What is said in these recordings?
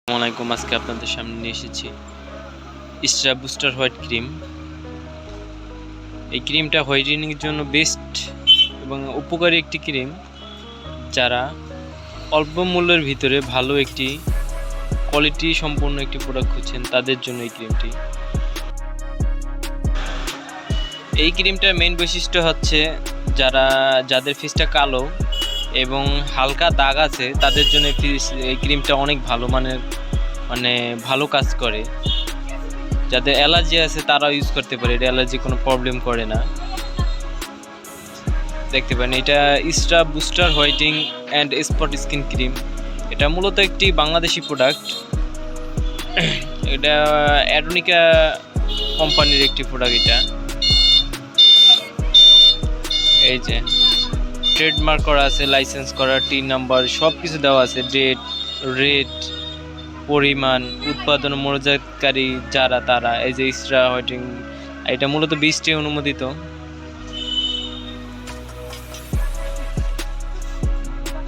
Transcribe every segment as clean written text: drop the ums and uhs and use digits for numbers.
আসসালামাইকুম। আজকে আপনাদের সামনে নিয়ে এসেছি ইস্ট্রা বুস্টার হোয়াইট ক্রিম। এই ক্রিমটা হোয়াইটেনিং এর জন্য বেস্ট এবং উপকারী একটি ক্রিম। যারা অল্প মূল্যের ভিতরে ভালো একটি কোয়ালিটি সম্পন্ন একটি প্রোডাক্ট খুঁজছেন তাদের জন্য এই ক্রিমটি। এই ক্রিমটার মেইন বৈশিষ্ট্য হচ্ছে যাদের ফেসটা কালো এবং হালকা দাগ আছে তাদের জন্য এই ক্রিমটা অনেক ভালো মানের, ভালো কাজ করে। যাদের অ্যালার্জি আছে তারাও ইউজ করতে পারে, এটা অ্যালার্জি কোনো প্রবলেম করে না। দেখতে পারেন এটা ইস্ট্রা booster whitening and spot skin cream. এটা মূলত একটি বাংলাদেশি প্রোডাক্ট। এটা অ্যাডোনিকা কোম্পানির একটি প্রোডাক্ট। এটা এই যে ট্রেডমার্ক করা আছে, লাইসেন্স করা, টিন নাম্বার সব কিছু দেওয়া আছে, ডেট, রেট, পরিমাণ, উৎপাদন, মনোজাতকারী যারা তারা। এই যে ইস্ট্রা হোয়াইটিং, এটা মূলত 20টি অনুমোদিত।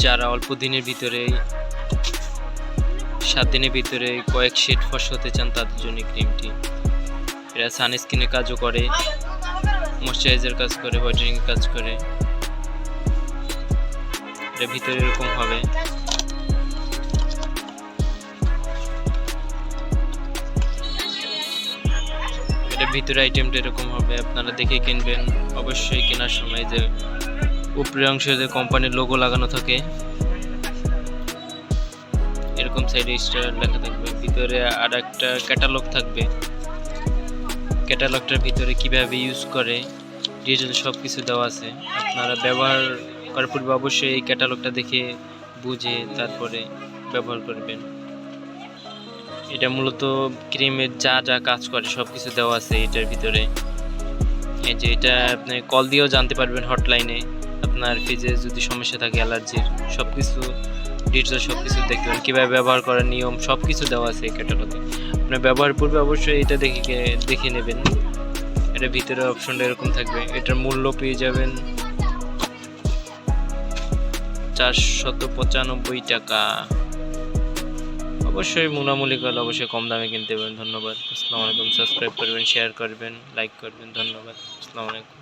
যারা অল্প দিনের ভিতরে 7 দিনের ভিতরে কয়েক শেড ফর্স হতে চান তাদের জন্য ক্রিমটি। এটা সানস্ক্রিনের কাজও করে, ময়শ্চারাইজার কাজ করে, হোয়াইটেনিং কাজ করে। এটা ভিতরে এরকম হবে। এটা ভিতরে আইটেমটা এরকম হবে, আপনারা দেখে কিনবেন। অবশ্যই কেনার সময় যে উপরের অংশে যে কোম্পানির লোগো লাগানো থাকে এরকম সাইডে স্টার লেখা থাকবে। ভিতরে আর একটা ক্যাটালগ থাকবে। ক্যাটালগটার ভিতরে কিভাবে ইউজ করে ডিটেইলস সব কিছু দেওয়া আছে। আপনারা ব্যবহার করার পূর্বে অবশ্যই এই ক্যাটালগটা দেখে বুঝে তারপরে ব্যবহার করবেন। এটা মূলত ক্রিমের যা যা কাজ করে সব কিছু দেওয়া আছে এটার ভিতরে। এই যে এটা আপনি কল দিয়েও জানতে পারবেন হটলাইনে। আপনার ফেজে যদি সমস্যা থাকে অ্যালার্জির, সব কিছু ডিটেলস সব কিছু দেখতে পারেন। কীভাবে ব্যবহার করার নিয়ম সব কিছু দেওয়া আছে এই ক্যাটালগে। আপনার ব্যবহার পূর্বে অবশ্যই এটা দেখে নেবেন। এটা ভিতরে অপশনটা এরকম থাকবে। এটার মূল্য পেয়ে যাবেন 495 টাকা। অবশ্যই মূলামূলি করলে অবশ্যই কম দামে কিনতে পারেন। ধন্যবাদ। আসসালামু আলাইকুম। সাবস্ক্রাইব করবেন, শেয়ার করবেন, লাইক করবেন। ধন্যবাদ। আসসালামু আলাইকুম।